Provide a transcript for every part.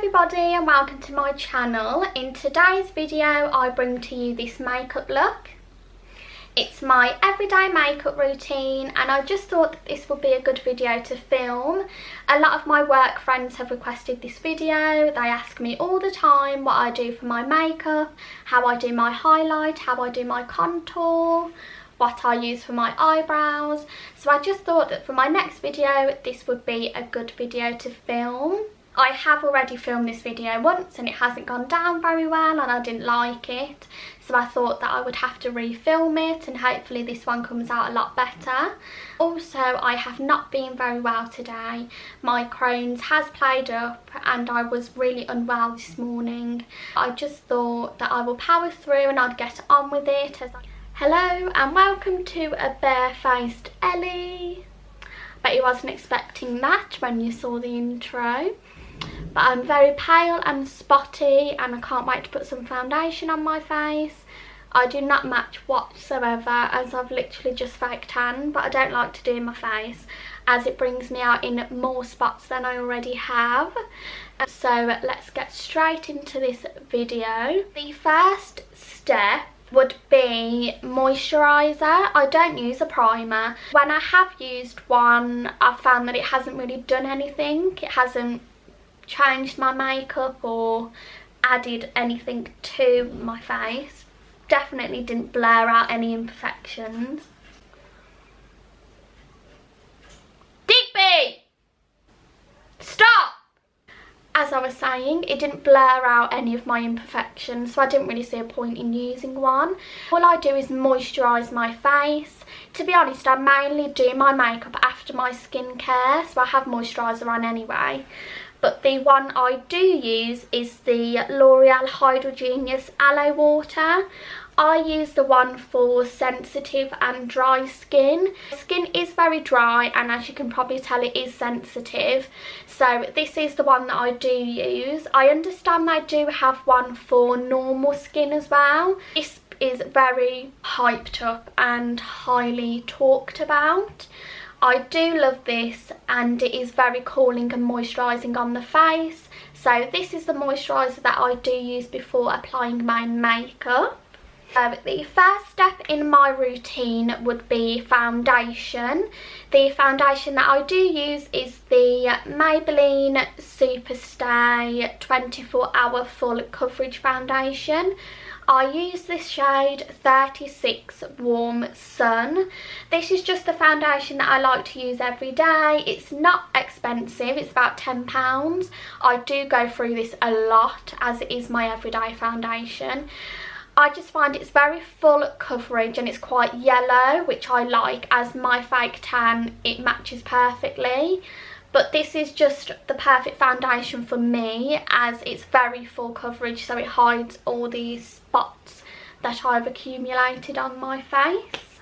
everybody and welcome to my channel. In today's video I bring to you this makeup look. It's my everyday makeup routine and I just thought that this would be a good video to film. A lot of my work friends have requested this video. They ask me all the time what I do for my makeup, how I do my highlight, how I do my contour, what I use for my eyebrows. So I just thought that for my next video this would be a good video to film. I have already filmed this video once and it hasn't gone down very well and I didn't like it, so I thought that I would have to refilm it and hopefully this one comes out a lot better. Also, I have not been very well today. My Crohn's has played up and I was really unwell this morning. I just thought that I will power through and I'd get on with it. Hello and welcome to a bare-faced Ellie. Bet you wasn't expecting that when you saw the intro. But I'm very pale and spotty and I can't wait to put some foundation on my face. I do not match whatsoever as I've literally just fake tan, but I don't like to do my face as it brings me out in more spots than I already have. So let's get straight into this video. The first step would be moisturiser. I don't use a primer. When I have used one, I've found that it hasn't really done anything. It hasn't changed my makeup or added anything to my face. Definitely didn't blur out any imperfections. Digby! Stop! As I was saying, it didn't blur out any of my imperfections, so I didn't really see a point in using one. All I do is moisturise my face. To be honest, I mainly do my makeup after my skincare, so I have moisturiser on anyway. But the one I do use is the L'Oreal Hydra Genius Aloe Water. I use the one for sensitive and dry skin. Skin is very dry and as you can probably tell it is sensitive. So this is the one that I do use. I understand they do have one for normal skin as well. This is very hyped up and highly talked about. I do love this and it is very cooling and moisturising on the face. So this is the moisturiser that I do use before applying my makeup. The first step in my routine would be foundation. The foundation that I do use is the Maybelline Superstay 24 Hour Full Coverage Foundation. I use this shade 36 Warm Sun. This is just the foundation that I like to use every day. It's not expensive, it's about £10. I do go through this a lot as it is my everyday foundation. I just find it's very full coverage and it's quite yellow, which I like, as my fake tan, it matches perfectly. But this is just the perfect foundation for me as it's very full coverage, so it hides all these spots that I've accumulated on my face.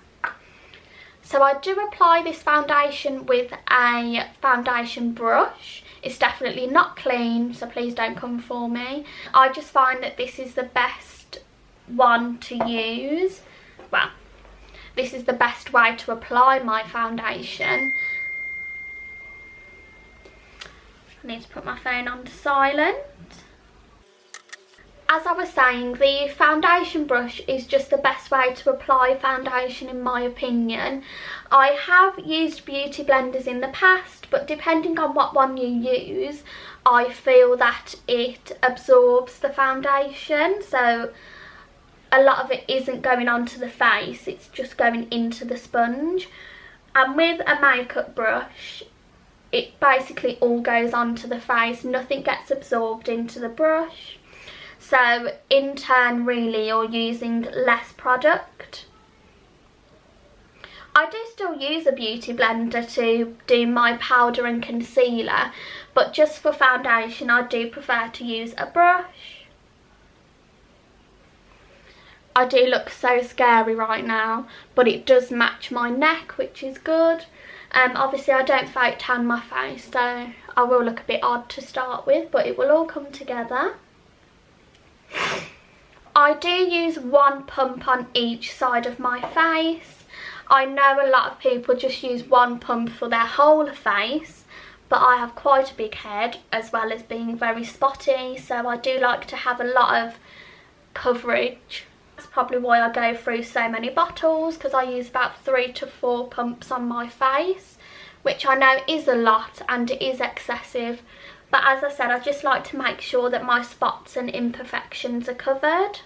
So I do apply this foundation with a foundation brush. It's definitely not clean, so please don't come for me. I just find that this is the best one to use. Well, this is the best way to apply my foundation. I need to put my phone on silent. As I was saying, the foundation brush is just the best way to apply foundation in my opinion. I have used beauty blenders in the past, but depending on what one you use, I feel that it absorbs the foundation. So a lot of it isn't going onto the face, it's just going into the sponge. And with a makeup brush, it basically all goes onto the face, nothing gets absorbed into the brush. So in turn, really, you're using less product. I do still use a beauty blender to do my powder and concealer, but just for foundation I do prefer to use a brush. I do look so scary right now, but it does match my neck, which is good. Obviously I don't fake tan my face, so I will look a bit odd to start with, but it will all come together. I do use one pump on each side of my face. I know a lot of people just use one pump for their whole face, but I have quite a big head as well as being very spotty, so I do like to have a lot of coverage. That's probably why I go through so many bottles, because I use about 3 to 4 pumps on my face, which I know is a lot and it is excessive, but as I said, I just like to make sure that my spots and imperfections are covered.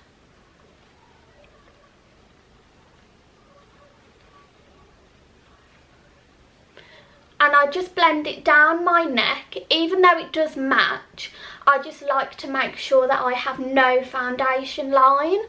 And I just blend it down my neck. Even though it does match, I just like to make sure that I have no foundation line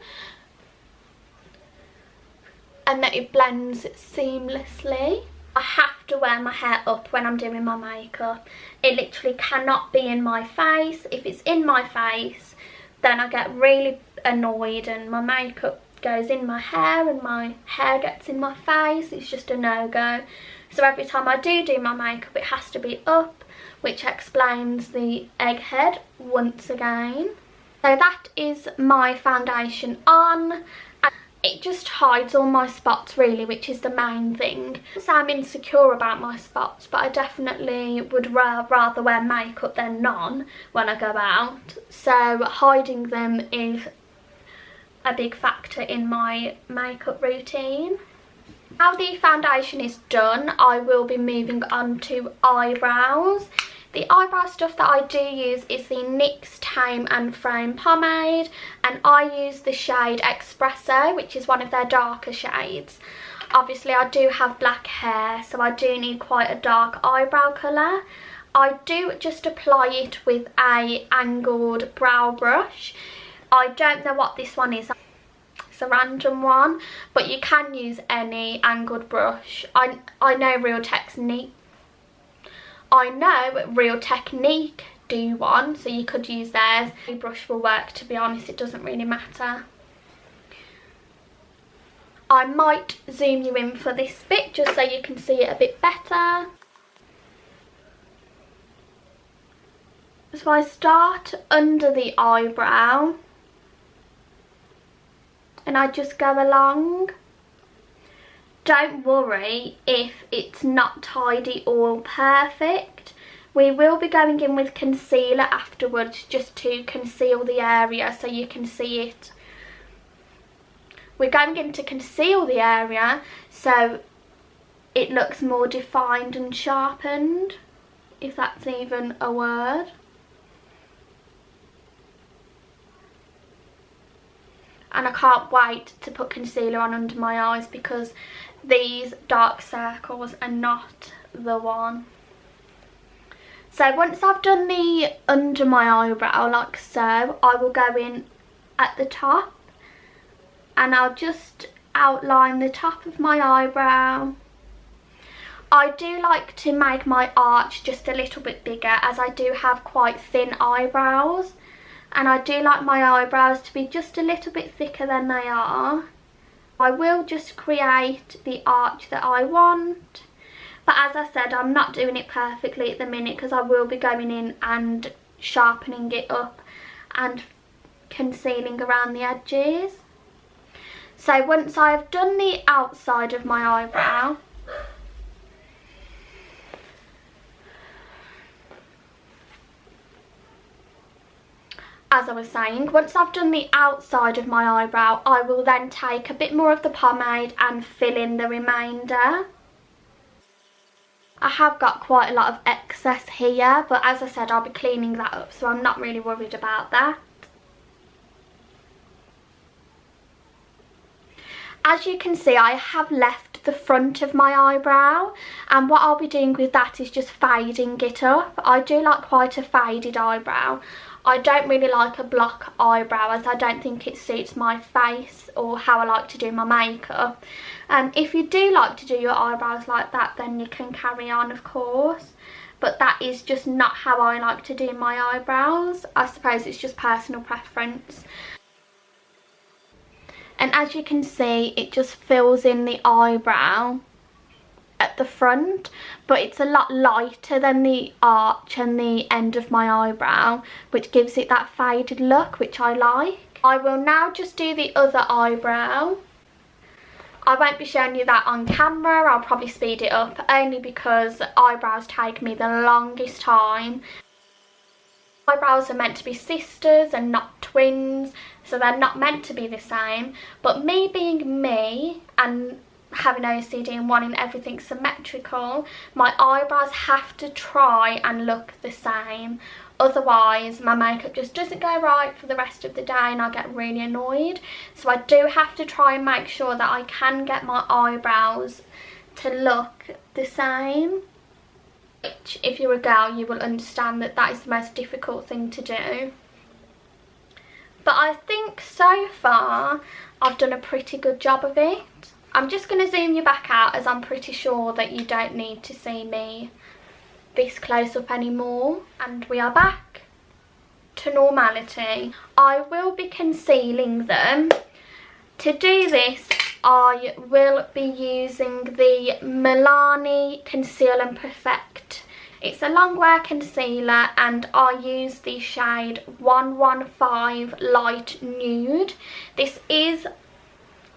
and that it blends seamlessly. I have to wear my hair up when I'm doing my makeup. It literally cannot be in my face. If it's in my face, then I get really annoyed and my makeup goes in my hair and my hair gets in my face. It's just a no-go. So every time I do my makeup, it has to be up, which explains the egghead once again. So that is my foundation on. It just hides all my spots really, which is the main thing. So I'm insecure about my spots, but I definitely would rather wear makeup than none when I go out. So hiding them is a big factor in my makeup routine. Now the foundation is done, I will be moving on to eyebrows. The eyebrow stuff that I do use is the NYX Tame and Frame Pomade, and I use the shade Espresso, which is one of their darker shades. Obviously I do have black hair, so I do need quite a dark eyebrow colour. I do just apply it with a angled brow brush. I don't know what this one is. It's a random one, but you can use any angled brush. I know Real Technique do one, so you could use theirs. Any brush will work, to be honest, it doesn't really matter. I might zoom you in for this bit just so you can see it a bit better. So I start under the eyebrow and I just go along. Don't worry if it's not tidy or perfect. We will be going in with concealer afterwards just to conceal the area so you can see it. We're going in to conceal the area so it looks more defined and sharpened, if that's even a word. And I can't wait to put concealer on under my eyes because these dark circles are not the one. So once I've done the under my eyebrow like so, I will go in at the top and I'll just outline the top of my eyebrow. I do like to make my arch just a little bit bigger as I do have quite thin eyebrows. And I do like my eyebrows to be just a little bit thicker than they are. I will just create the arch that I want. But as I said, I'm not doing it perfectly at the minute because I will be going in and sharpening it up and concealing around the edges. So once I've done the outside of my eyebrow, as I was saying, once I've done the outside of my eyebrow, I will then take a bit more of the pomade and fill in the remainder. I have got quite a lot of excess here, but as I said, I'll be cleaning that up, so I'm not really worried about that. As you can see, I have left the front of my eyebrow, and what I'll be doing with that is just fading it up. I do like quite a faded eyebrow. I don't really like a block eyebrow as I don't think it suits my face or how I like to do my makeup. If you do like to do your eyebrows like that, then you can carry on, of course. But that is just not how I like to do my eyebrows. I suppose it's just personal preference. And as you can see, it just fills in the eyebrow at the front, but it's a lot lighter than the arch and the end of my eyebrow, which gives it that faded look, which I like. I will now just do the other eyebrow. I won't be showing you that on camera. I'll probably speed it up, only because eyebrows take me the longest time. Eyebrows are meant to be sisters and not twins, so they're not meant to be the same. But me being me and having OCD and wanting everything symmetrical, my eyebrows have to try and look the same. Otherwise my makeup just doesn't go right for the rest of the day and I get really annoyed. So I do have to try and make sure that I can get my eyebrows to look the same. Which, if you're a girl, you will understand that that is the most difficult thing to do. But I think so far I've done a pretty good job of it. I'm just going to zoom you back out, as I'm pretty sure that you don't need to see me this close up anymore. And we are back to normality. I will be concealing them. To do this, I will be using the Milani Conceal and Perfect. It's a long wear concealer and I use the shade 115 Light Nude. This is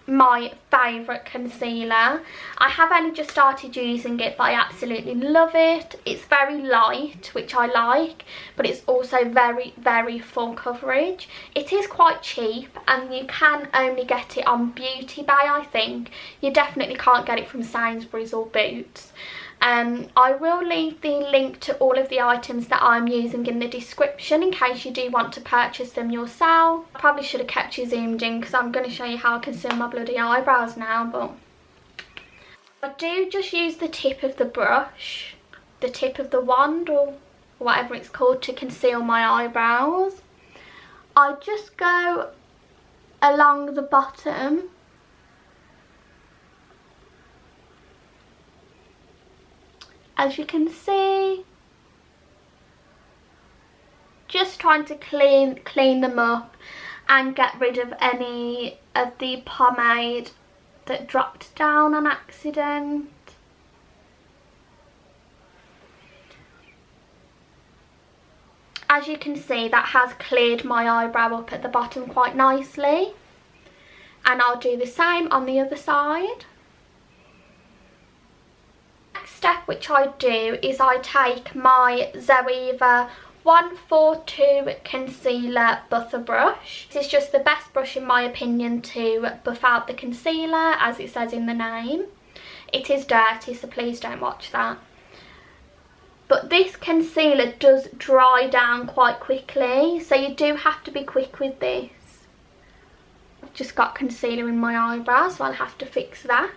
my favourite concealer. I have only just started using it, but I absolutely love it. It's very light, which I like, but it's also very, very full coverage. It is quite cheap and you can only get it on Beauty Bay, I think. You definitely can't get it from Sainsbury's or Boots. I will leave the link to all of the items that I'm using in the description in case you do want to purchase them yourself. I probably should have kept you zoomed in because I'm going to show you how I conceal my bloody eyebrows now, but I do just use the tip of the brush, the tip of the wand or whatever it's called, to conceal my eyebrows. I just go along the bottom . As you can see, just trying to clean them up and get rid of any of the pomade that dropped down on accident. As you can see, that has cleared my eyebrow up at the bottom quite nicely. And I'll do the same on the other side. Step which I do is I take my Zoeva 142 concealer buffer brush. This is just the best brush in my opinion to buff out the concealer, as it says in the name. It is dirty, so please don't watch that. But this concealer does dry down quite quickly, so you do have to be quick with this. I've just got concealer in my eyebrows, so I'll have to fix that.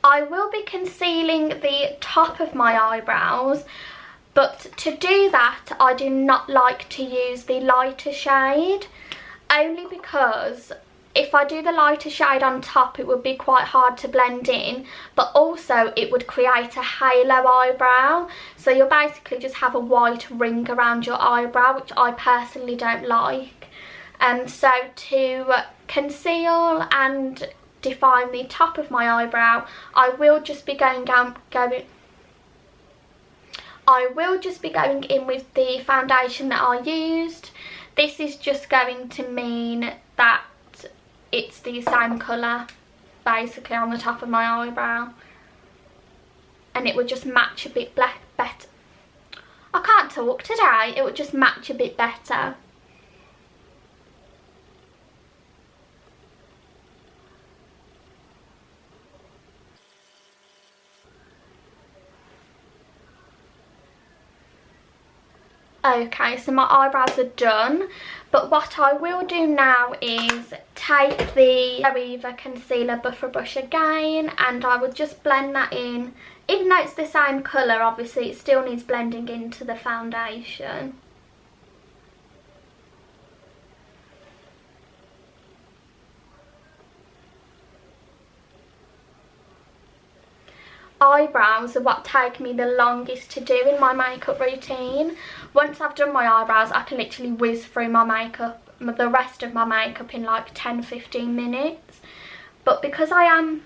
I will be concealing the top of my eyebrows, but to do that I do not like to use the lighter shade, only because if I do the lighter shade on top it would be quite hard to blend in, but also it would create a halo eyebrow, so you'll basically just have a white ring around your eyebrow, which I personally don't like. So to conceal and define the top of my eyebrow, I will just be going in with the foundation that I used. This is just going to mean that it's the same colour basically on the top of my eyebrow, and it would just match a bit better. I can't talk today. It would just match a bit better. Okay, so my eyebrows are done, but what I will do now is take the Zoeva concealer buffer brush again, and I will just blend that in. Even though it's the same colour, obviously it still needs blending into the foundation. Eyebrows are what take me the longest to do in my makeup routine. Once I've done my eyebrows, I can literally whiz through my makeup, the rest of my makeup, in like 10-15 minutes. But because I am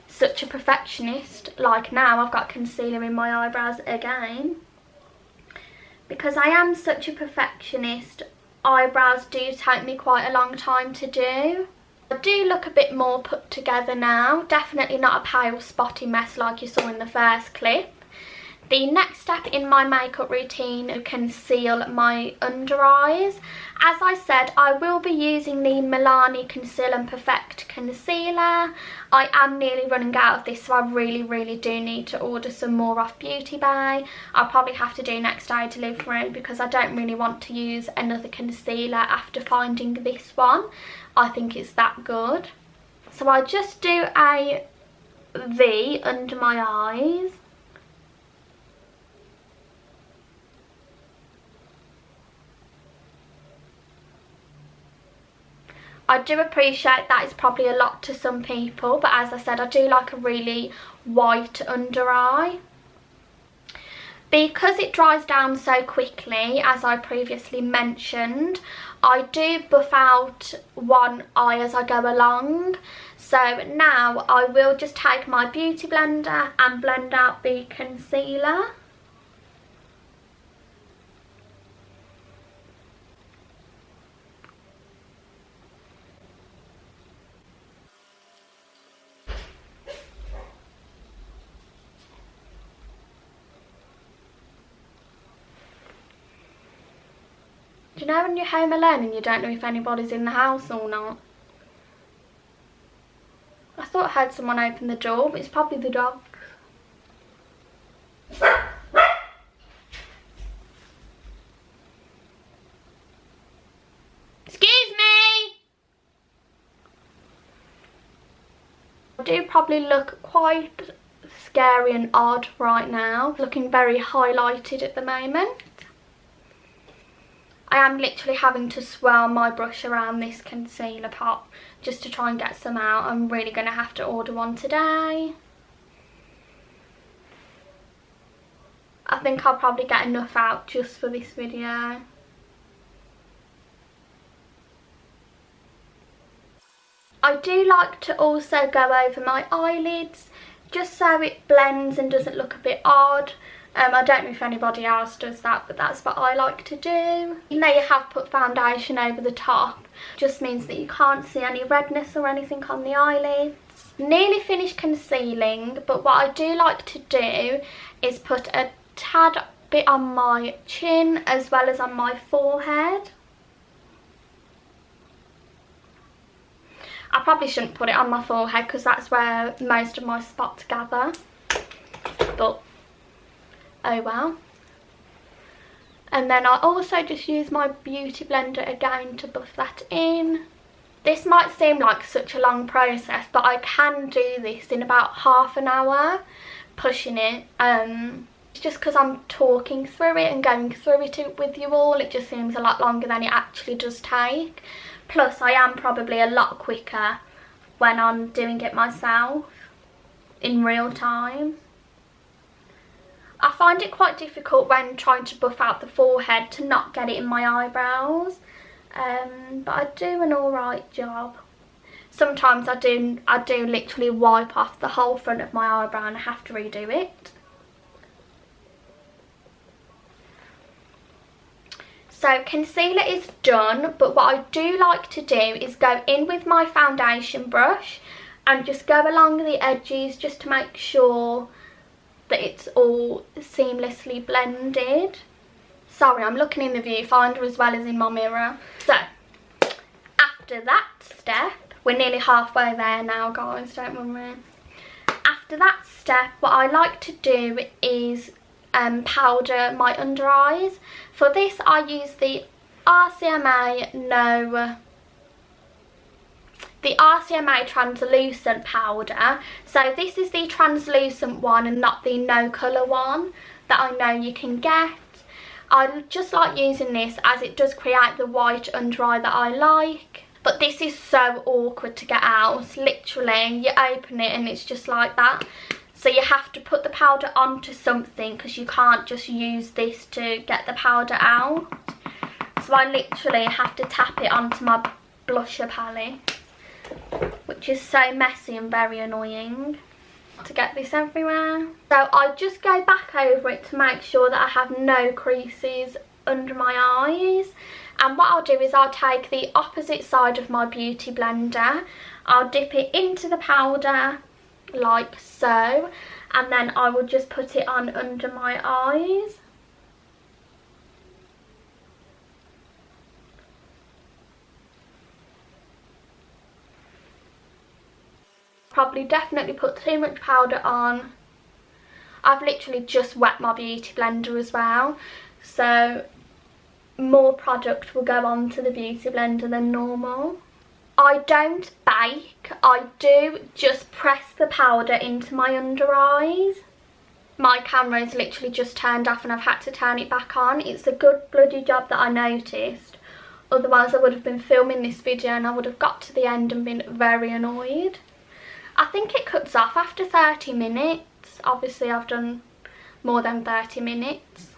such a perfectionist, like now I've got concealer in my eyebrows again, Because I am such a perfectionist, eyebrows do take me quite a long time to do. I do look a bit more put together now. Definitely not a pale spotty mess like you saw in the first clip. The next step in my makeup routine is to conceal my under eyes. As I said, I will be using the Milani Conceal and Perfect Concealer. I am nearly running out of this, so I really do need to order some more off Beauty Bay. I'll probably have to do next day delivery because I don't really want to use another concealer after finding this one. I think it's that good. So I just do a V under my eyes. I do appreciate that is probably a lot to some people, but as I said, I do like a really white under eye. Because it dries down so quickly, as I previously mentioned, I do buff out one eye as I go along. So now I will just take my beauty blender and blend out the concealer. Do you know when you're home alone and you don't know if anybody's in the house or not? I thought I heard someone open the door, but it's probably the dog. Excuse me! I do probably look quite scary and odd right now, looking very highlighted at the moment. I am literally having to swirl my brush around this concealer pot just to try and get some out. I'm really going to have to order one today. I think I'll probably get enough out just for this video. I do like to also go over my eyelids just so it blends and doesn't look a bit odd. I don't know if anybody else does that, but that's what I like to do. Even though you have put foundation over the top, just means that you can't see any redness or anything on the eyelids. Nearly finished concealing, but what I do like to do is put a tad bit on my chin as well as on my forehead. I probably shouldn't put it on my forehead because that's where most of my spots gather, but oh well. And then I also just use my beauty blender again to buff that in. This might seem like such a long process, but I can do this in about half an hour, pushing it. It's just because I'm talking through it and going through it with you all, it just seems a lot longer than it actually does take. Plus I am probably a lot quicker when I'm doing it myself in real time. I find it quite difficult when trying to buff out the forehead to not get it in my eyebrows, but I do an alright job. Sometimes I do literally wipe off the whole front of my eyebrow and I have to redo it. So concealer is done, but what I do like to do is go in with my foundation brush and just go along the edges just to make sure that it's all seamlessly blended. Sorry, I'm looking in the viewfinder as well as in my mirror. So, after that step, we're nearly halfway there now, guys, don't worry. After that step, what I like to do is powder my under eyes. For this, I use the RCMA translucent powder. So this is the translucent one and not the no colour one that I know you can get. I just like using this as it does create the white under eye that I like. But this is so awkward to get out. Literally, you open it and it's just like that. So you have to put the powder onto something because you can't just use this to get the powder out. So I literally have to tap it onto my blusher palette, which is so messy and very annoying. to get this everywhere. So I just go back over it to make sure that I have no creases under my eyes. And what I'll do is I'll take the opposite side of my beauty blender, I'll dip it into the powder like so, and then I will just put it on under my eyes. Probably definitely put too much powder on. I've literally just wet my beauty blender as well, so more product will go onto the beauty blender than normal. I don't bake, I do just press the powder into my under eyes. My camera is literally just turned off and I've had to turn it back on. It's a good bloody job that I noticed, otherwise I would have been filming this video and I would have got to the end and been very annoyed. I think it cuts off after 30 minutes. Obviously I've done more than 30 minutes.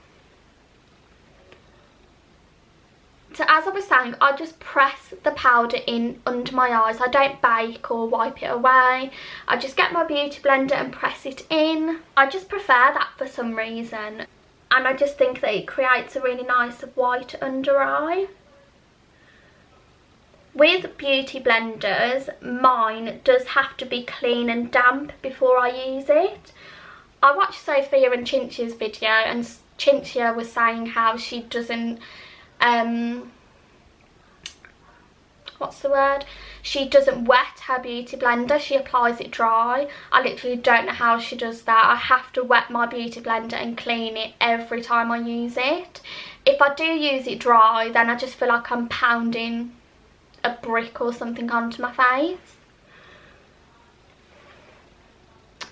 So as I was saying, I just press the powder in under my eyes. I don't bake or wipe it away. I just get my beauty blender and press it in. I just prefer that for some reason. And I just think that it creates a really nice white under eye. With beauty blenders, mine does have to be clean and damp before I use it. I watched Sophia and Chinchia's video and Chinchia was saying how she doesn't, what's the word? She doesn't wet her beauty blender, she applies it dry. I literally don't know how she does that. I have to wet my beauty blender and clean it every time I use it. If I do use it dry, then I just feel like I'm pounding a brick or something onto my face.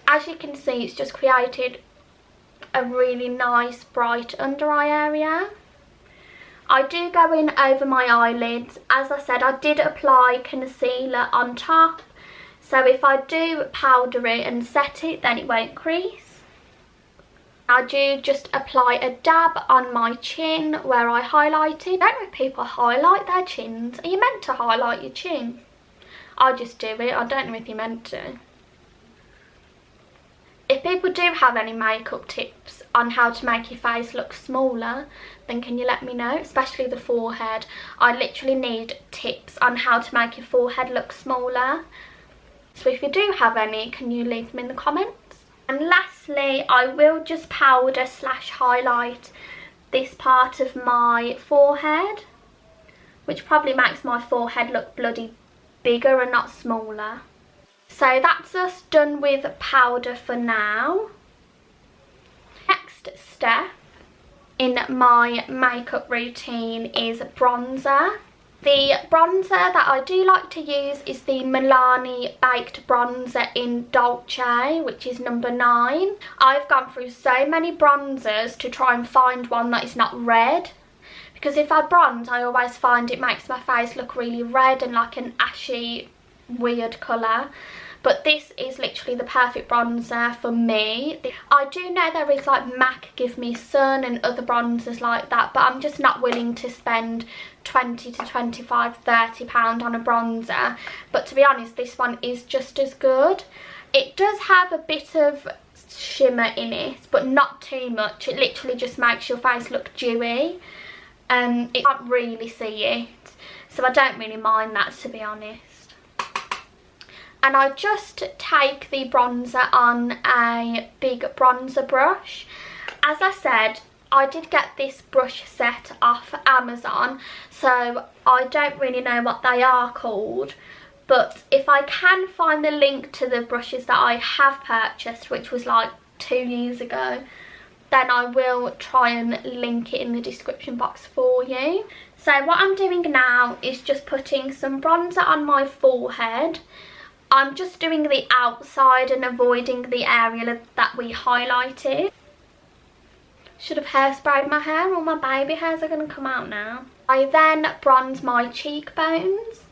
As you can see, it's just created a really nice bright under eye area. I do go in over my eyelids. As I said, I did apply concealer on top, so if I do powder it and set it, then it won't crease. I do just apply a dab on my chin where I highlighted. I don't know if people highlight their chins. Are you meant to highlight your chin? I just do it. I don't know if you're meant to. If people do have any makeup tips on how to make your face look smaller, then can you let me know, especially the forehead. I literally need tips on how to make your forehead look smaller. So if you do have any, can you leave them in the comments? And lastly, I will just powder / highlight this part of my forehead, which probably makes my forehead look bloody bigger and not smaller. So that's us done with powder for now. Next step in my makeup routine is bronzer. The bronzer that I do like to use is the Milani Baked Bronzer in Dolce, which is number 9. I've gone through so many bronzers to try and find one that is not red, because if I bronze, I always find it makes my face look really red and like an ashy, weird colour. But this is literally the perfect bronzer for me. I do know there is like MAC Give Me Sun and other bronzers like that, but I'm just not willing to spend 20 to 25, 30 pound on a bronzer. But to be honest, this one is just as good. It does have a bit of shimmer in it, but not too much. It literally just makes your face look dewy. You can't really see it, so I don't really mind that, to be honest. And I just take the bronzer on a big bronzer brush. As I said, I did get this brush set off Amazon, so I don't really know what they are called. But if I can find the link to the brushes that I have purchased, which was like 2 years ago, then I will try and link it in the description box for you. So what I'm doing now is just putting some bronzer on my forehead. I'm just doing the outside and avoiding the area that we highlighted. Should have hairsprayed my hair, all my baby hairs are going to come out now. I then bronze my cheekbones.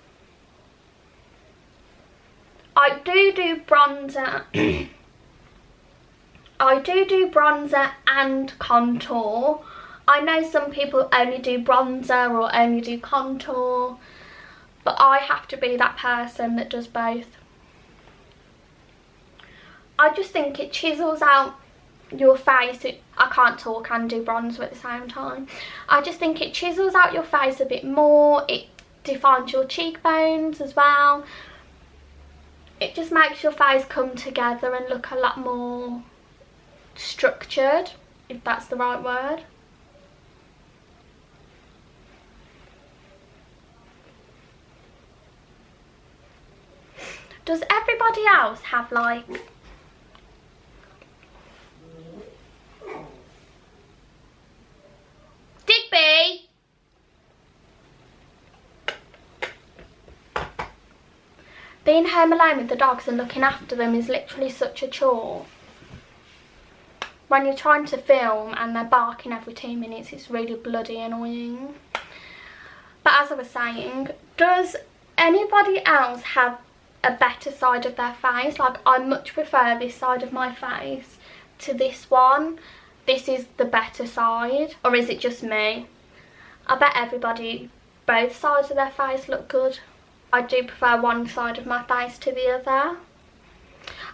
I do bronzer. I do bronzer and contour. I know some people only do bronzer or only do contour, but I have to be that person that does both. I just think it chisels out your face. I can't talk and do bronzer at the same time. I just think it chisels out your face a bit more. It defines your cheekbones as well. It just makes your face come together and look a lot more structured, if that's the right word. Does everybody else have like Digby? Being home alone with the dogs and looking after them is literally such a chore. When you're trying to film and they're barking every 2 minutes, it's really bloody annoying. But as I was saying, does anybody else have a better side of their face? Like, I much prefer this side of my face to this one. This is the better side. Or is it just me? I bet everybody, both sides of their face look good. I do prefer one side of my face to the other.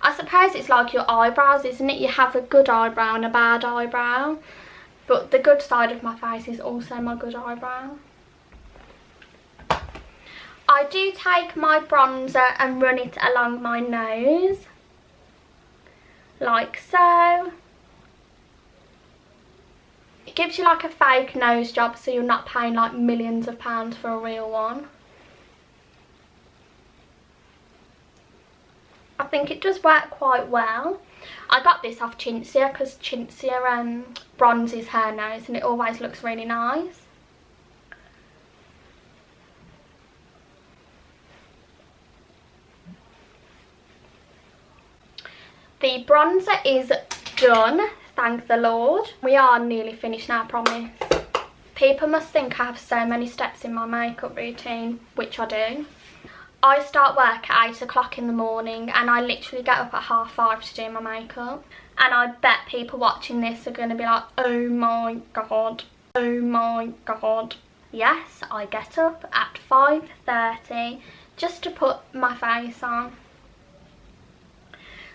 I suppose it's like your eyebrows, isn't it? You have a good eyebrow and a bad eyebrow. But the good side of my face is also my good eyebrow. I do take my bronzer and run it along my nose. Like so. It gives you like a fake nose job, so you're not paying like millions of pounds for a real one. I think it does work quite well. I got this off Chrons because Chrons bronzes her nose and it always looks really nice. The bronzer is done, thank the Lord. We are nearly finished now, I promise. People must think I have so many steps in my makeup routine, which I do. I start work at 8 o'clock in the morning and I literally get up at 5:30 to do my makeup. And I bet people watching this are going to be like, oh my god, oh my god. Yes, I get up at 5:30 just to put my face on.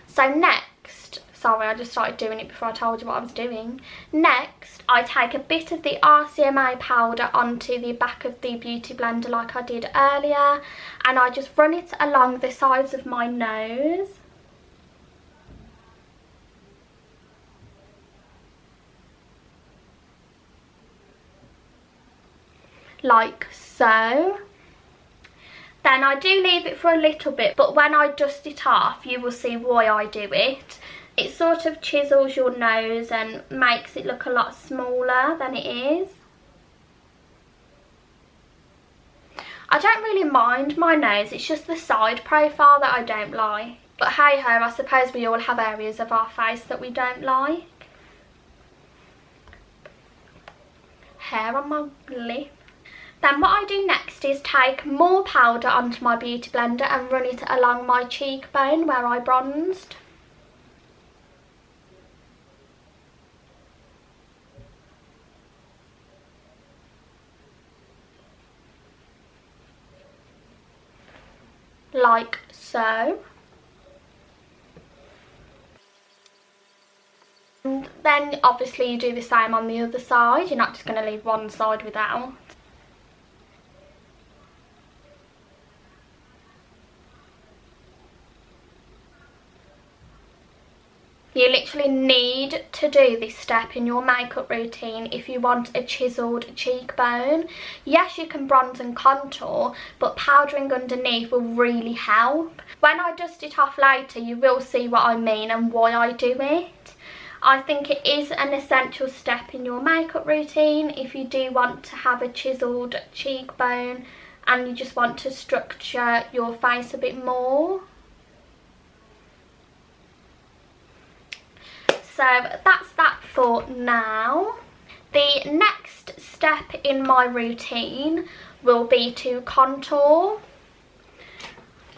So next, sorry I just started doing it before I told you what I was doing. Next, I take a bit of the RCMA powder onto the back of the beauty blender like I did earlier. And I just run it along the sides of my nose. Like so. Then I do leave it for a little bit, but when I dust it off, you will see why I do it. It sort of chisels your nose and makes it look a lot smaller than it is. I don't really mind my nose, it's just the side profile that I don't like. But hey ho, I suppose we all have areas of our face that we don't like. Hair on my lip. Then what I do next is take more powder onto my beauty blender and run it along my cheekbone where I bronzed. Like so. And then obviously you do the same on the other side, you're not just going to leave one side without. You literally need to do this step in your makeup routine if you want a chiselled cheekbone. Yes, you can bronze and contour, but powdering underneath will really help. When I dust it off later, you will see what I mean and why I do it. I think it is an essential step in your makeup routine if you do want to have a chiselled cheekbone and you just want to structure your face a bit more. So that's that for now. The next step in my routine will be to contour.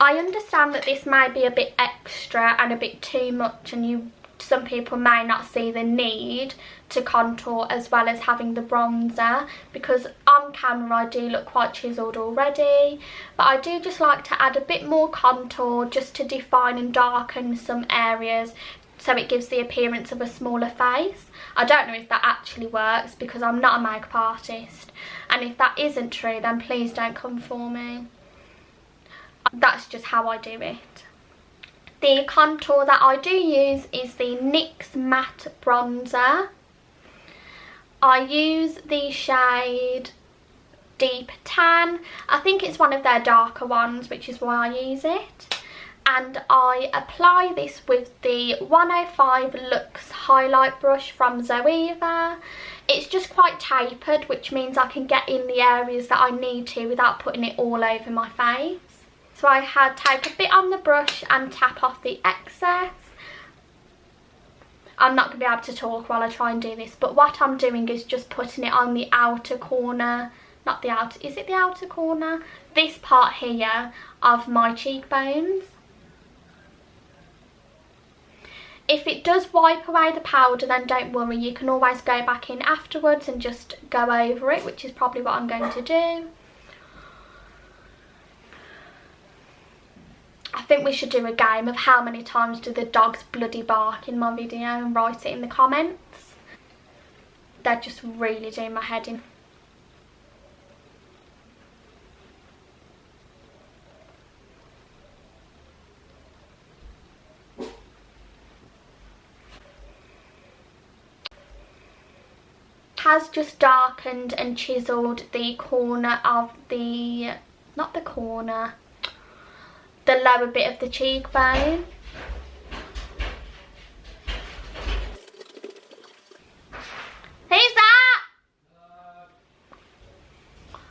I understand that this may be a bit extra and a bit too much and you some people may not see the need to contour as well as having the bronzer, because on camera I do look quite chiselled already, but I do just like to add a bit more contour just to define and darken some areas so it gives the appearance of a smaller face. I don't know if that actually works because I'm not a makeup artist, and if that isn't true then please don't come for me. That's just how I do it. The contour that I do use is the NYX Matte Bronzer. I use the shade Deep Tan. I think it's one of their darker ones, which is why I use it. And I apply this with the 105 Luxe highlight brush from 𝓁𝑜𝓋𝑒. It's just quite tapered, which means I can get in the areas that I need to without putting it all over my face. So I had take a bit on the brush and tap off the excess. I'm not going to be able to talk while I try and do this, but what I'm doing is just putting it on the outer corner, not the outer, is it the outer corner? This part here of my cheekbones. If it does wipe away the powder then don't worry, you can always go back in afterwards and just go over it, which is probably what I'm going to do. I think we should do a game of how many times do the dogs bloody bark in my video and write it in the comments. They're just really doing my head in. Has just darkened and chiselled the corner of the, not the corner, the lower bit of the cheekbone. Who's that?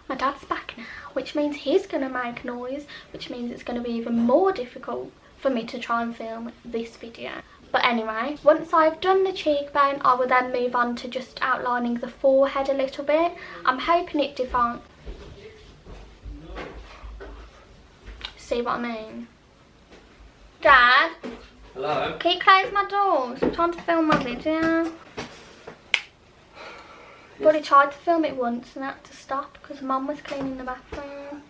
My dad's back now, which means he's going to make noise, which means it's going to be even more difficult for me to try and film this video. But anyway, once I've done the cheekbone, I will then move on to just outlining the forehead a little bit. I'm hoping it defines. See what I mean? Dad? Hello? Can you close my doors? I'm trying to film my video. I've already tried to film it once and had to stop because Mum was cleaning the bathroom.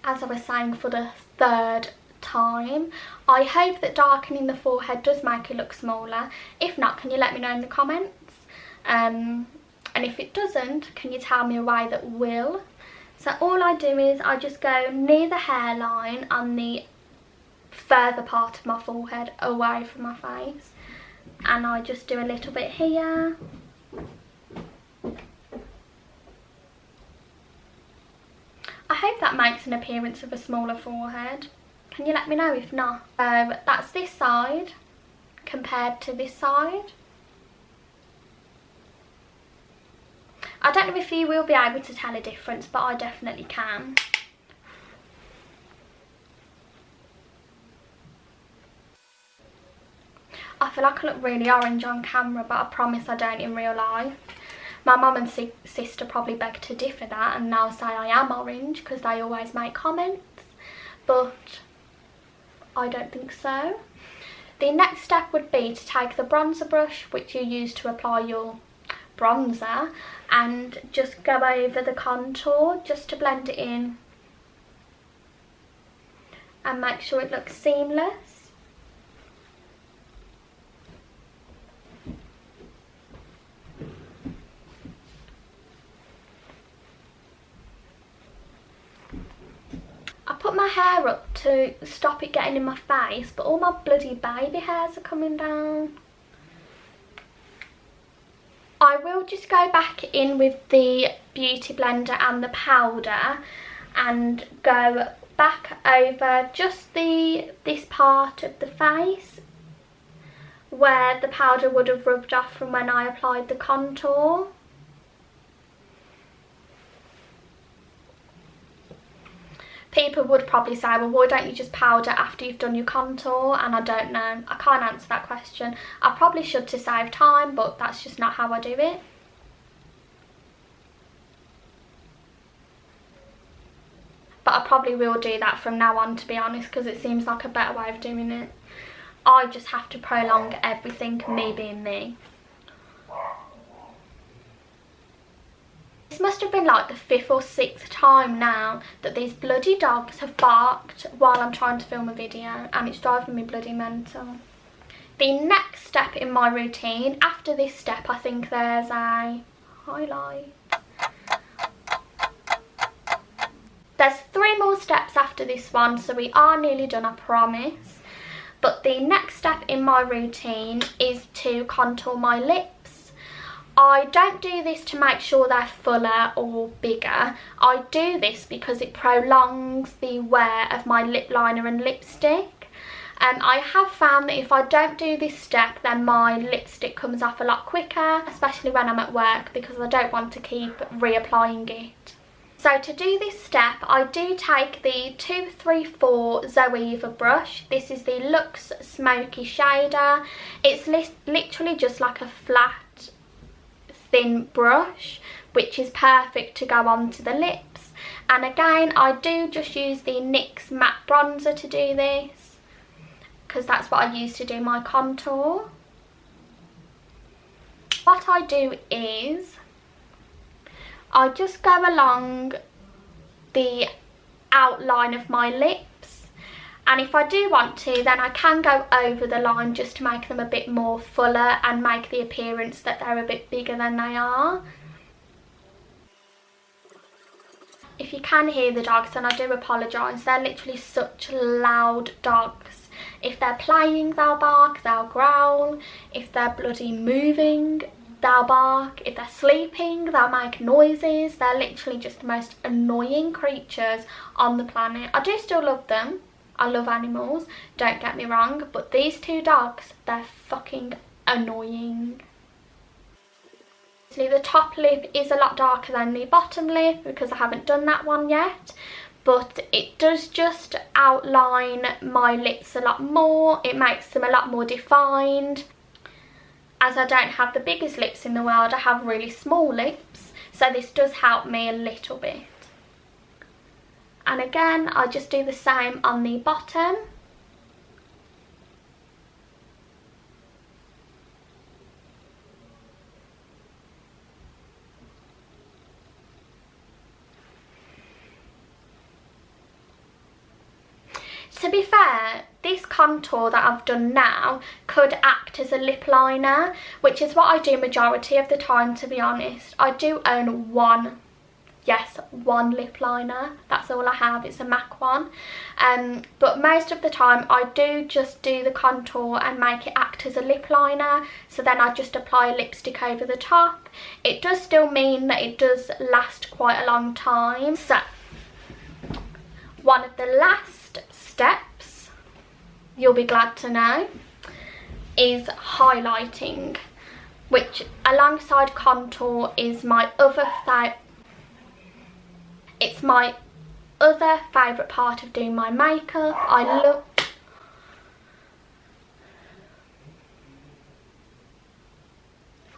As I was saying for the third time, I hope that darkening the forehead does make it look smaller. If not, can you let me know in the comments? And if it doesn't, can you tell me a way that will? So all I do is I just go near the hairline on the further part of my forehead away from my face, and I just do a little bit here. I hope that makes an appearance of a smaller forehead. Can you let me know if not? That's this side compared to this side. I don't know if you will be able to tell a difference, but I definitely can. I feel like I look really orange on camera, but I promise I don't in real life. My mum and sister probably beg to differ that and now say I am orange because they always make comments, but I don't think so. The next step would be to take the bronzer brush, which you use to apply your bronzer, and just go over the contour just to blend it in and make sure it looks seamless. I put my hair up to stop it getting in my face, but all my bloody baby hairs are coming down. I will just go back in with the beauty blender and the powder and go back over just this part of the face where the powder would have rubbed off from when I applied the contour. People would probably say, well, why don't you just powder after you've done your contour? And I don't know. I can't answer that question. I probably should to save time, but that's just not how I do it. But I probably will do that from now on, to be honest, because it seems like a better way of doing it. I just have to prolong everything, me being me. This must have been like the 5th or 6th time now that these bloody dogs have barked while I'm trying to film a video, and it's driving me bloody mental. The next step in my routine, after this step, I think there's a highlight. There's 3 more steps after this one, so we are nearly done, I promise. But the next step in my routine is to contour my lips. I don't do this to make sure they're fuller or bigger. I do this because it prolongs the wear of my lip liner and lipstick. I have found that if I don't do this step, then my lipstick comes off a lot quicker, especially when I'm at work, because I don't want to keep reapplying it. So to do this step, I do take the 234 𝓁𝑜𝓋𝑒 brush. This is the Luxe Smoky Shader. It's literally just like a flat, thin brush, which is perfect to go onto the lips. And again, I do just use the NYX matte bronzer to do this, because that's what I use to do my contour. What I do is I just go along the outline of my lips, and if I do want to, then I can go over the line just to make them a bit more fuller and make the appearance that they're a bit bigger than they are. If you can hear the dogs, then I do apologise, they're literally such loud dogs. If they're playing, they'll bark, they'll growl. If they're bloody moving, they'll bark. If they're sleeping, they'll make noises. They're literally just the most annoying creatures on the planet. I do still love them. I love animals, don't get me wrong, but these 2 dogs, they're fucking annoying. The top lip is a lot darker than the bottom lip because I haven't done that one yet, but it does just outline my lips a lot more. It makes them a lot more defined. As I don't have the biggest lips in the world, I have really small lips, so this does help me a little bit. And again, I just do the same on the bottom. To be fair, this contour that I've done now could act as a lip liner, which is what I do majority of the time, to be honest. I do own one lip liner. That's all I have. It's a MAC one. But most of the time I do just do the contour and make it act as a lip liner. So then I just apply a lipstick over the top. It does still mean that it does last quite a long time. So one of the last steps, you'll be glad to know, is highlighting, which alongside contour is my other favourite part of doing my makeup.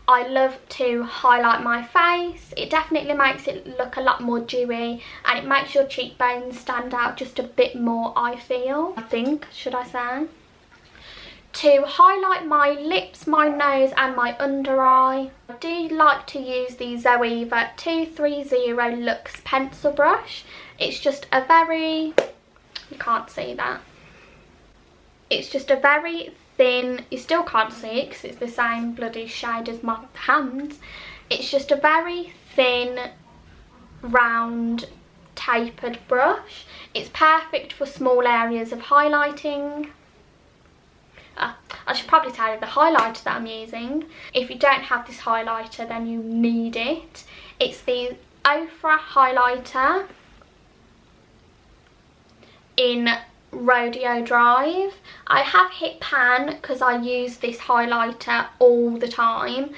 I love to highlight my face. It definitely makes it look a lot more dewy, and it makes your cheekbones stand out just a bit more, I think, should I say. To highlight my lips, my nose and my under eye, I do like to use the 𝓁𝑜𝓋𝑒 230 Luxe pencil brush. It's just a very, you can't see that, it's just a very thin, you still can't see it because it's the same bloody shade as my hands. It's just a very thin, round, tapered brush. It's perfect for small areas of highlighting. I should probably tell you the highlighter that I'm using. If you don't have this highlighter, then you need it. It's the 𝓁𝑜𝓋𝑒 highlighter in Rodeo Drive. I have hit pan because I use this highlighter all the time.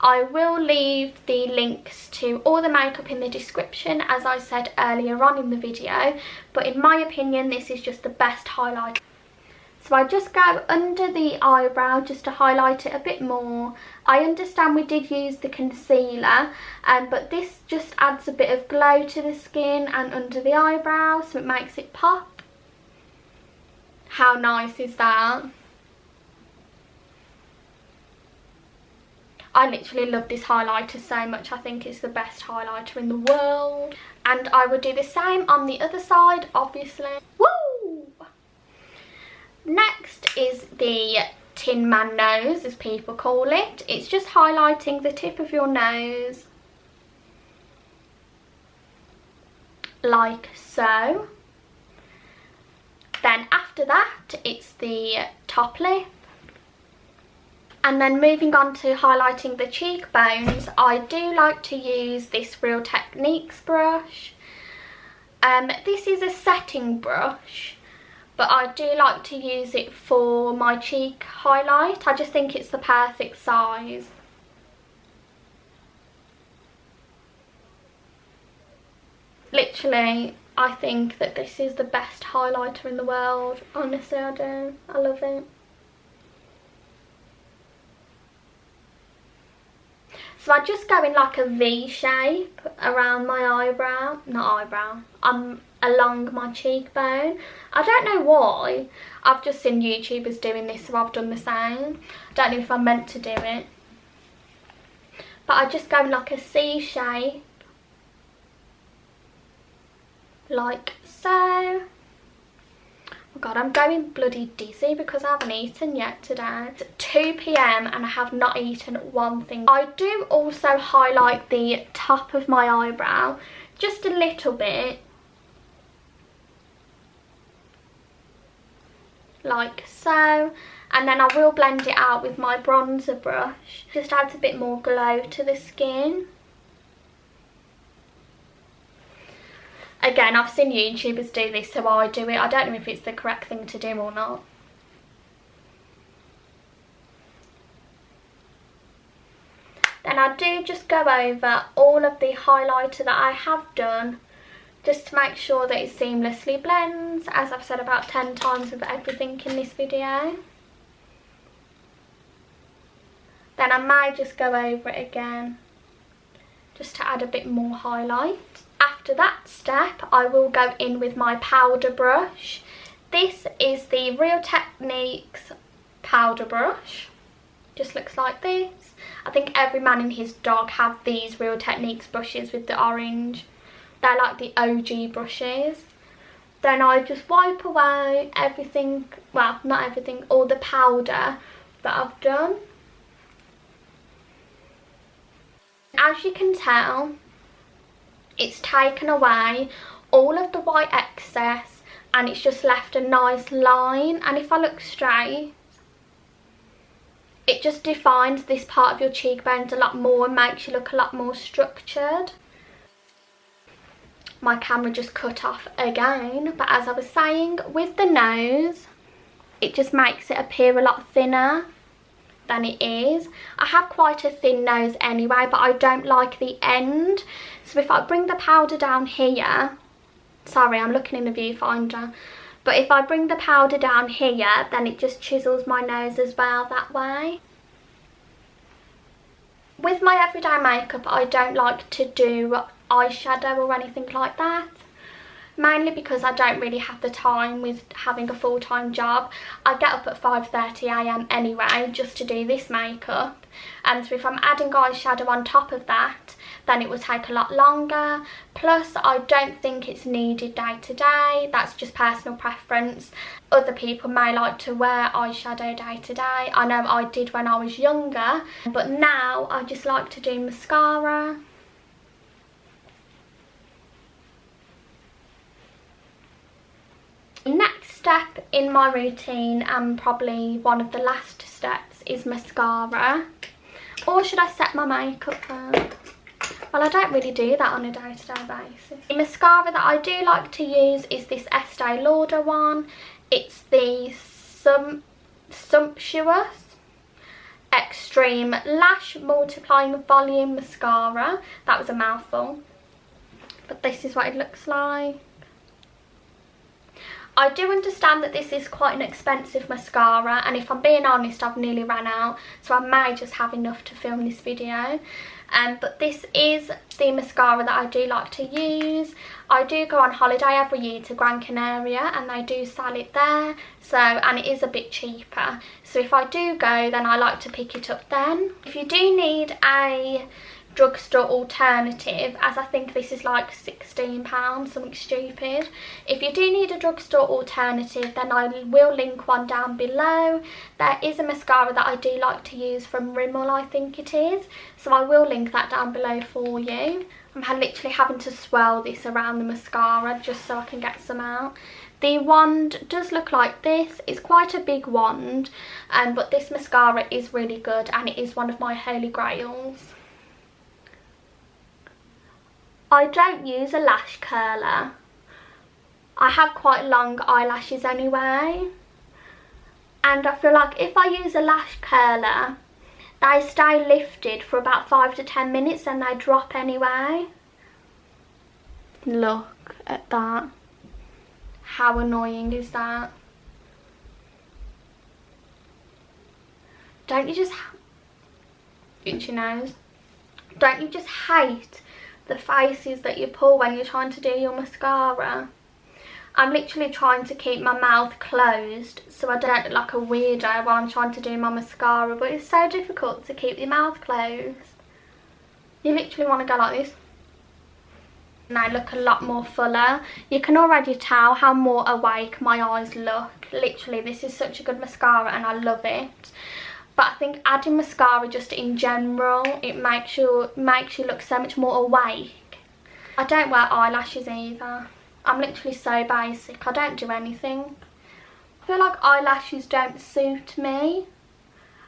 I will leave the links to all the makeup in the description, as I said earlier on in the video, but in my opinion this is just the best highlighter. So I just go under the eyebrow just to highlight it a bit more. I understand we did use the concealer, but this just adds a bit of glow to the skin and under the eyebrow, so it makes it pop. How nice is that? I literally love this highlighter so much. I think it's the best highlighter in the world. And I would do the same on the other side, obviously. Woo! Next is the Tin Man nose, as people call it. It's just highlighting the tip of your nose. Like so. Then after that, it's the top lip. And then moving on to highlighting the cheekbones, I do like to use this Real Techniques brush. This is a setting brush, but I do like to use it for my cheek highlight. I just think it's the perfect size. Literally, I think that this is the best highlighter in the world. Honestly, I do. I love it. So I just go in like a V shape around my eyebrow, along my cheekbone. I don't know why. I've just seen YouTubers doing this, so I've done the same. I don't know if I'm meant to do it. But I just go in like a C shape. Like so. Oh god, I'm going bloody dizzy because I haven't eaten yet today. It's 2 PM and I have not eaten one thing. I do also highlight the top of my eyebrow just a little bit. Like so. And then I will blend it out with my bronzer brush. Just adds a bit more glow to the skin. Again, I've seen YouTubers do this, so I do it. I don't know if it's the correct thing to do or not. Then I do just go over all of the highlighter that I have done, just to make sure that it seamlessly blends, as I've said about 10 times with everything in this video. Then I may just go over it again, just to add a bit more highlight. After that step, I will go in with my powder brush. This is the Real Techniques powder brush. Just looks like this. I think every man and his dog have these Real Techniques brushes with the orange. They're like the OG brushes. Then I just wipe away everything, well, not everything, all the powder that I've done. As you can tell, it's taken away all of the white excess and it's just left a nice line. And if I look straight, it just defines this part of your cheekbones a lot more and makes you look a lot more structured. My camera just cut off again, but as I was saying, with the nose, it just makes it appear a lot thinner than it is. I have quite a thin nose anyway, but I don't like the end. So if I bring the powder down here, sorry, I'm looking in the viewfinder, but if I bring the powder down here, then it just chisels my nose as well that way. With my everyday makeup, I don't like to do eyeshadow or anything like that. Mainly because I don't really have the time with having a full-time job. I get up at 5:30 AM anyway just to do this makeup. And so if I'm adding eyeshadow on top of that, then it will take a lot longer. Plus, I don't think it's needed day to day. That's just personal preference. Other people may like to wear eyeshadow day to day. I know I did when I was younger, but now I just like to do mascara. Next step in my routine, and probably one of the last steps, is mascara. Or should I set my makeup first? Well, I don't really do that on a day-to-day basis. The mascara that I do like to use is this Estee Lauder one. It's the Sumptuous Extreme Lash Multiplying Volume Mascara. That was a mouthful. But this is what it looks like. I do understand that this is quite an expensive mascara, and if I'm being honest, I've nearly ran out, so I may just have enough to film this video. But this is the mascara that I do like to use. I do go on holiday every year to Gran Canaria, and they do sell it there, and it is a bit cheaper. So if I do go, then I like to pick it up then. If you do need a drugstore alternative, as I think this is like £16, something stupid. If you do need a drugstore alternative, then I will link one down below. There is a mascara that I do like to use from Rimmel, I think it is, so I will link that down below for you. I'm literally having to swirl this around the mascara just so I can get some out. The wand does look like this. It's quite a big wand, but this mascara is really good, and it is one of my holy grails. I don't use a lash curler. I have quite long eyelashes anyway, and I feel like if I use a lash curler, they stay lifted for about 5 to 10 minutes and they drop anyway. Look at that. How annoying is that? Don't you just... Itchy nose. Don't you just hate the faces that you pull when you're trying to do your mascara? I'm literally trying to keep my mouth closed so I don't look like a weirdo while I'm trying to do my mascara, but it's so difficult to keep your mouth closed. You literally want to go like this. And I look a lot more fuller. You can already tell how more awake my eyes look. Literally, this is such a good mascara and I love it. But I think adding mascara just in general, it makes you look so much more awake. I don't wear eyelashes either. I'm literally so basic. I don't do anything. I feel like eyelashes don't suit me.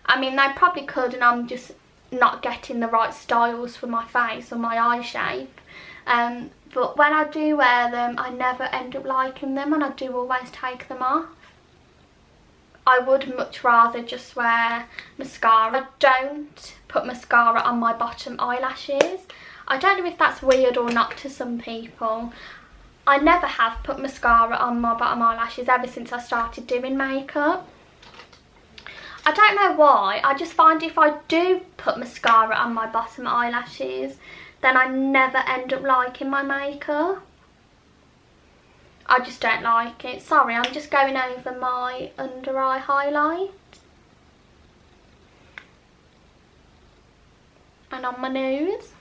I mean, they probably could, and I'm just not getting the right styles for my face or my eye shape. But when I do wear them, I never end up liking them, and I do always take them off. I would much rather just wear mascara. I don't put mascara on my bottom eyelashes. I don't know if that's weird or not to some people. I never have put mascara on my bottom eyelashes ever since I started doing makeup. I don't know why. I just find if I do put mascara on my bottom eyelashes, then I never end up liking my makeup. I just don't like it. Sorry, I'm just going over my under eye highlight. And on my nose.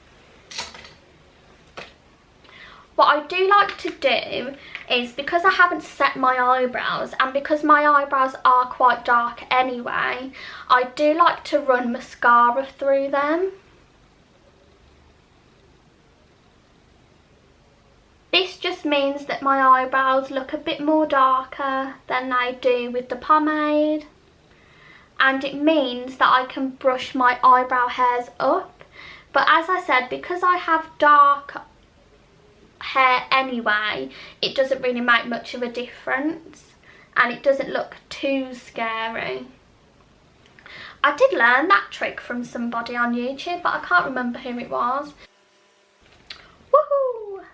What I do like to do is, because I haven't set my eyebrows, and because my eyebrows are quite dark anyway, I do like to run mascara through them. This just means that my eyebrows look a bit more darker than they do with the pomade. And it means that I can brush my eyebrow hairs up. But as I said, because I have dark hair anyway, it doesn't really make much of a difference. And it doesn't look too scary. I did learn that trick from somebody on YouTube, but I can't remember who it was. Woohoo!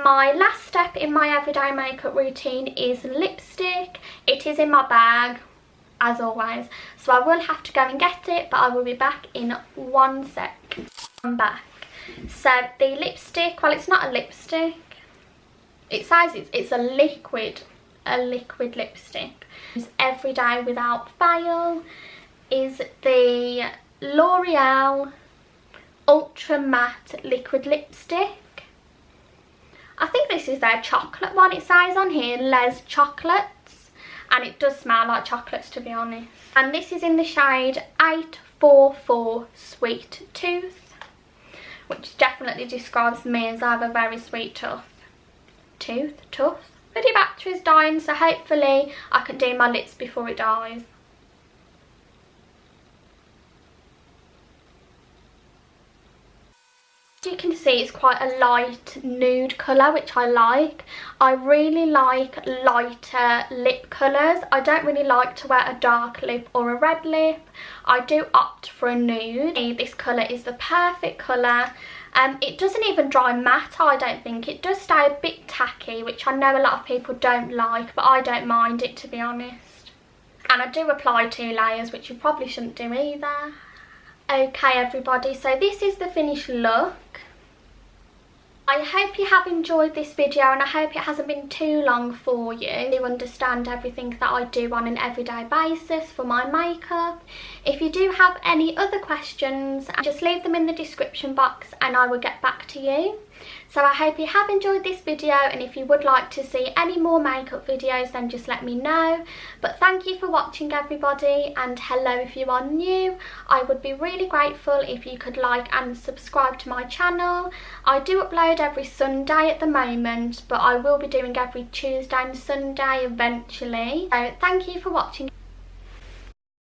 My last step in my everyday makeup routine is lipstick. It is in my bag, as always, so I will have to go and get it, but I will be back in 1 sec. I'm back. So the lipstick, well, it's not a lipstick. It says it's a liquid lipstick. It's everyday without fail is the L'Oreal Ultra Matte Liquid Lipstick. I think this is their chocolate one. It says on here Les Chocolates, and it does smell like chocolates, to be honest. And this is in the shade 844 Sweet Tooth, which definitely describes me, as I have a very sweet tooth. Bloody battery's dying, so hopefully I can do my lips before it dies. As you can see, it's quite a light nude colour, which I like. I really like lighter lip colours. I don't really like to wear a dark lip or a red lip. I do opt for a nude. This colour is the perfect colour. It doesn't even dry matte, I don't think. It does stay a bit tacky, which I know a lot of people don't like, but I don't mind it, to be honest. And I do apply 2 layers, which you probably shouldn't do either. Okay everybody, so this is the finished look. I hope you have enjoyed this video, and I hope it hasn't been too long for you to understand everything that I do on an everyday basis for my makeup. If you do have any other questions, just leave them in the description box and I will get back to you. So I hope you have enjoyed this video, and if you would like to see any more makeup videos, then just let me know. But thank you for watching everybody, and hello if you are new. I would be really grateful if you could like and subscribe to my channel. I do upload every Sunday at the moment, but I will be doing every Tuesday and Sunday eventually. So thank you for watching.